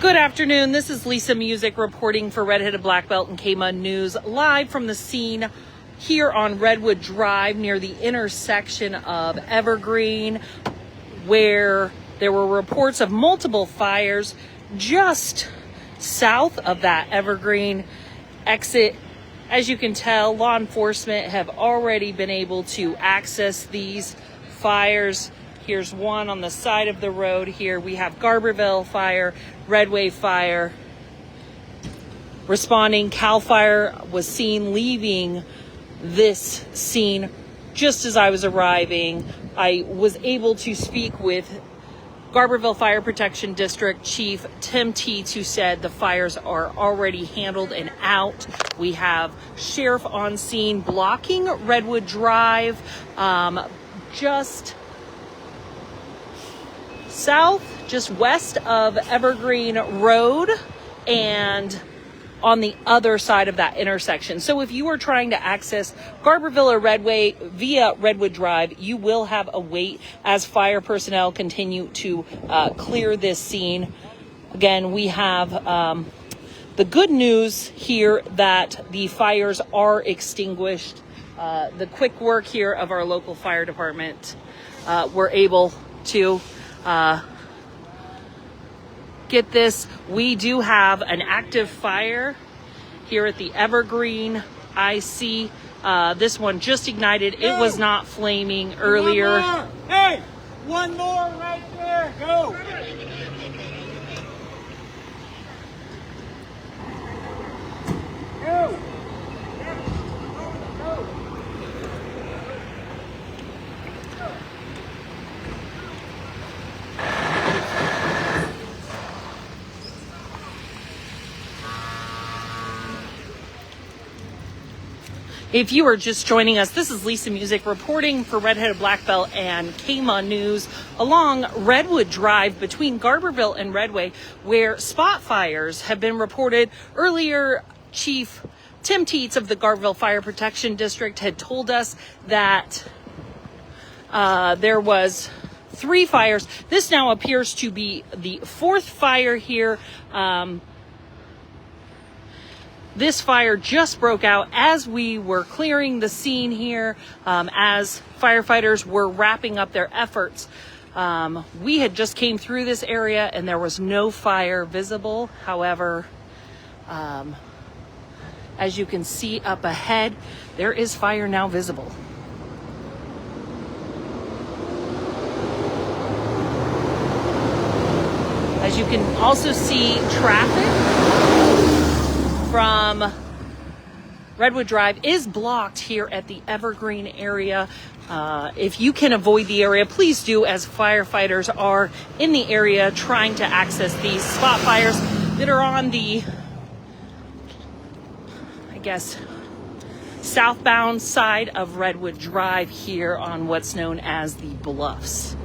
Good afternoon. This is Lisa Music reporting for Redheaded Black Belt and K-Mud News, live from the scene here on Redwood Drive near the intersection of Evergreen, where there were reports of multiple fires just south of that Evergreen exit. As you can tell, law enforcement have already been able to access these fires. Here's one on the side of the road here. We have Garberville Fire, Redway Fire responding. Cal Fire was seen leaving this scene just as I was arriving. I was able to speak with Garberville Fire Protection District Chief Tim Teets, who said the fires are already handled and out. We have Sheriff on scene blocking Redwood Drive, just south, just west of Evergreen Road, and on the other side of that intersection. So if you are trying to access Garberville or Redway via Redwood Drive, you will have a wait as fire personnel continue to clear this scene. Again, we have the good news here that the fires are extinguished. The quick work here of our local fire department were able to get this. We do have an active fire here at the Evergreen. I see this one just ignited. It was not flaming earlier. One more. Hey, one more right there. Go. Go. If you are just joining us, this is Lisa Music reporting for Redheaded Black Belt and K-Mud News along Redwood Drive between Garberville and Redway, where spot fires have been reported. Earlier, Chief Tim Teets of the Garberville Fire Protection District had told us that there was 3 fires. This now appears to be the 4th fire here. This fire just broke out as we were clearing the scene here, as firefighters were wrapping up their efforts. We had just came through this area and there was no fire visible. However, as you can see up ahead, there is fire now visible. As you can also see, traffic from Redwood Drive is blocked here at the Evergreen area. If you can avoid the area, please do, as firefighters are in the area trying to access these spot fires that are on the, I guess, southbound side of Redwood Drive here on what's known as the Bluffs.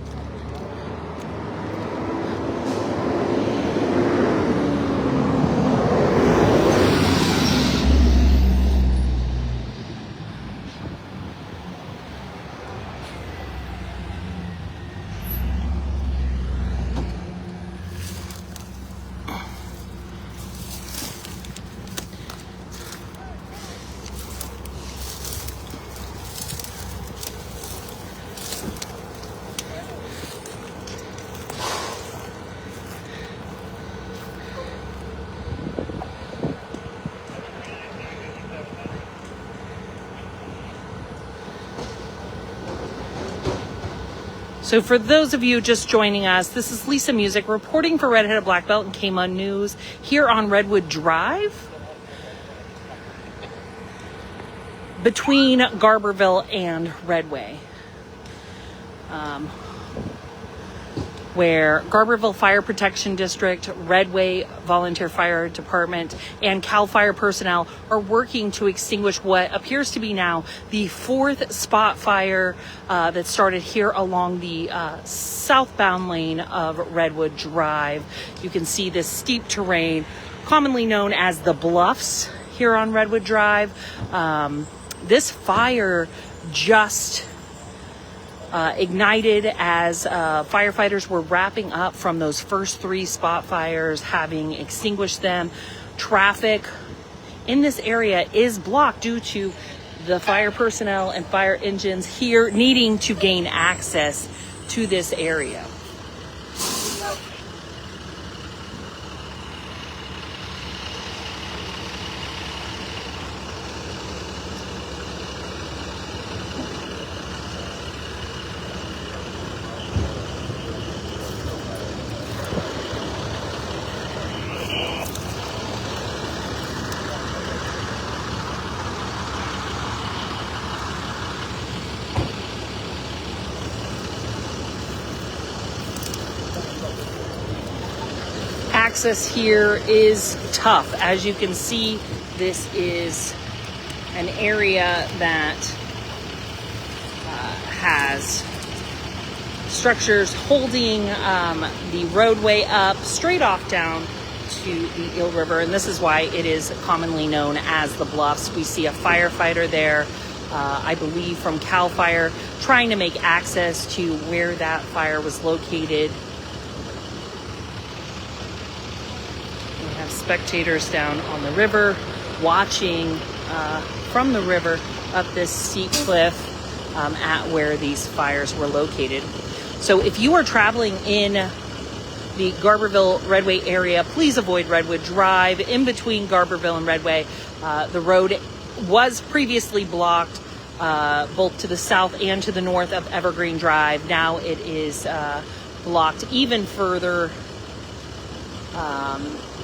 So for those of you just joining us, this is Lisa Music reporting for Redheaded Black Belt and K-Mud News here on Redwood Drive between Garberville and Redway, where Garberville Fire Protection District, Redway Volunteer Fire Department, and Cal Fire personnel are working to extinguish what appears to be now the 4th spot fire that started here along the southbound lane of Redwood Drive. You can see this steep terrain, commonly known as the Bluffs, here on Redwood Drive. This fire just ignited as firefighters were wrapping up from those first 3 spot fires, having extinguished them. Traffic in this area is blocked due to the fire personnel and fire engines here needing to gain access to this area. Access here is tough. As you can see, this is an area that has structures holding the roadway up straight off down to the Eel River, and this is why it is commonly known as the Bluffs. We see a firefighter there, I believe from CAL FIRE, trying to make access to where that fire was located. Spectators down on the river watching from the river up this steep cliff at where these fires were located. So if you are traveling in the Garberville Redway area, please avoid Redwood Drive. In between Garberville and Redway, the road was previously blocked both to the south and to the north of Evergreen Drive. Now it is blocked even further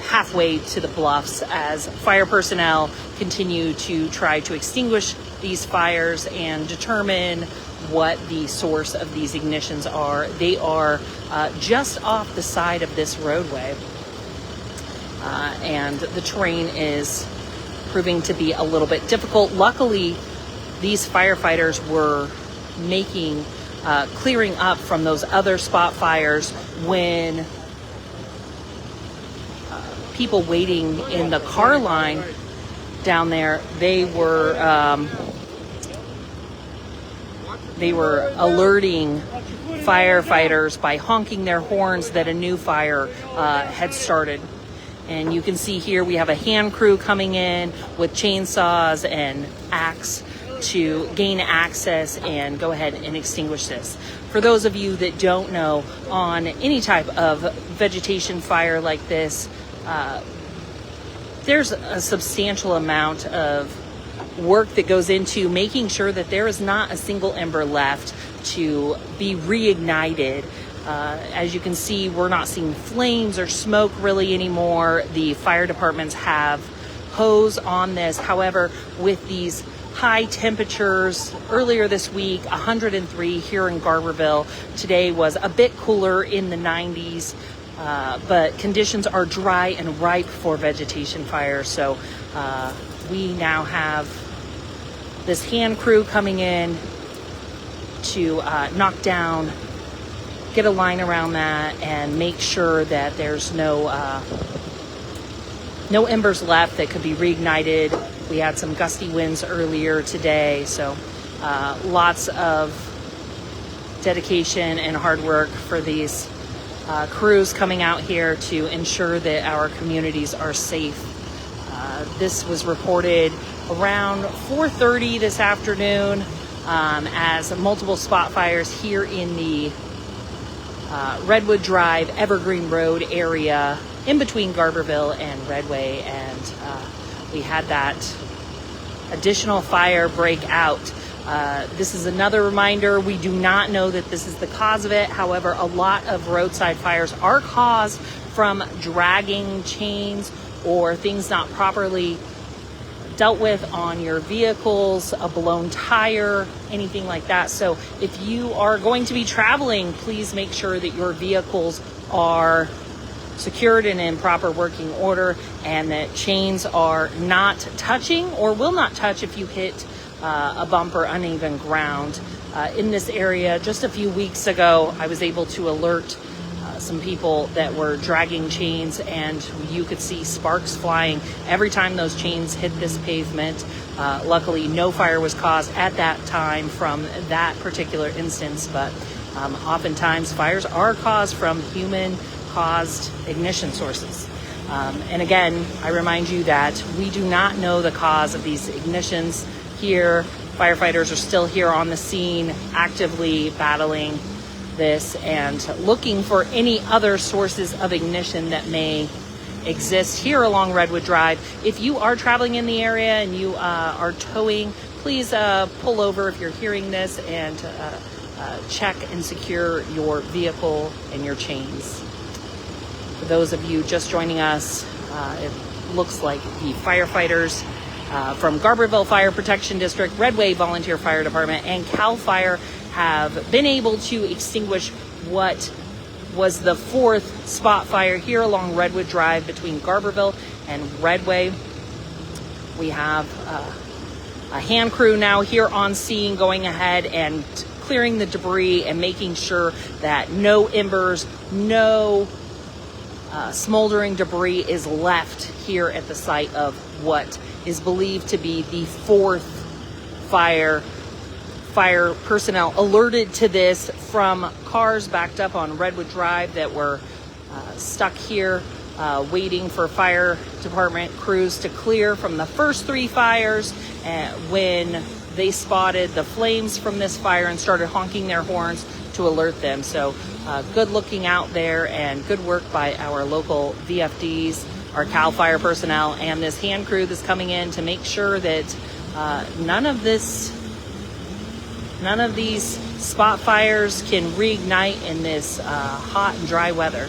halfway to the Bluffs as fire personnel continue to try to extinguish these fires and determine what the source of these ignitions are. They are just off the side of this roadway, and the terrain is proving to be a little bit difficult. Luckily, these firefighters were clearing up from those other spot fires when people waiting in the car line down there, they were alerting firefighters by honking their horns that a new fire had started. And you can see here we have a hand crew coming in with chainsaws and axe to gain access and go ahead and extinguish this. For those of you that don't know, on any type of vegetation fire like this, there's a substantial amount of work that goes into making sure that there is not a single ember left to be reignited. As you can see, we're not seeing flames or smoke really anymore. The fire departments have hose on this. However, with these high temperatures earlier this week, 103 here in Garberville. Today was a bit cooler in the 90s. But conditions are dry and ripe for vegetation fires. So we now have this hand crew coming in to knock down, get a line around that, and make sure that there's no embers left that could be reignited. We had some gusty winds earlier today, so lots of dedication and hard work for these crews coming out here to ensure that our communities are safe. This was reported around 4:30 this afternoon as multiple spot fires here in the Redwood Drive, Evergreen Road area in between Garberville and Redway, and we had that additional fire break out. This is another reminder, we do not know that this is the cause of it. However, a lot of roadside fires are caused from dragging chains or things not properly dealt with on your vehicles, a blown tire, anything like that. So if you are going to be traveling, please make sure that your vehicles are secured and in proper working order, and that chains are not touching or will not touch if you hit a bump or uneven ground. In this area, just a few weeks ago, I was able to alert some people that were dragging chains, and you could see sparks flying every time those chains hit this pavement. Luckily, no fire was caused at that time from that particular instance, but oftentimes fires are caused from human-caused ignition sources. And again, I remind you that we do not know the cause of these ignitions here. Firefighters are still here on the scene, actively battling this and looking for any other sources of ignition that may exist here along Redwood Drive. If you are traveling in the area and you are towing, please pull over if you're hearing this and check and secure your vehicle and your chains. For those of you just joining us, it looks like the firefighters from Garberville Fire Protection District, Redway Volunteer Fire Department, and CAL FIRE have been able to extinguish what was the fourth spot fire here along Redwood Drive between Garberville and Redway. We have a hand crew now here on scene going ahead and clearing the debris and making sure that no embers, no smoldering debris is left here at the site of what is believed to be the fourth fire. Fire personnel alerted to this from cars backed up on Redwood Drive that were stuck here waiting for fire department crews to clear from the first three fires when they spotted the flames from this fire and started honking their horns to alert them. So good looking out there and good work by our local VFDs, our CAL FIRE personnel, and this hand crew that's coming in to make sure that none of these spot fires can reignite in this hot and dry weather.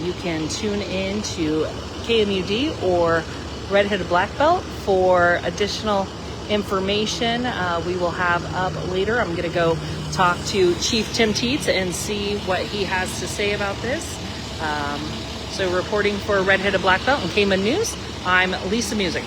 You can tune in to KMUD or Red-Headed Black Belt for additional information we will have up later. I'm going to go talk to Chief Tim Teets and see what he has to say about this. So reporting for Red-Headed Black Belt and KMUD News, I'm Lisa Music.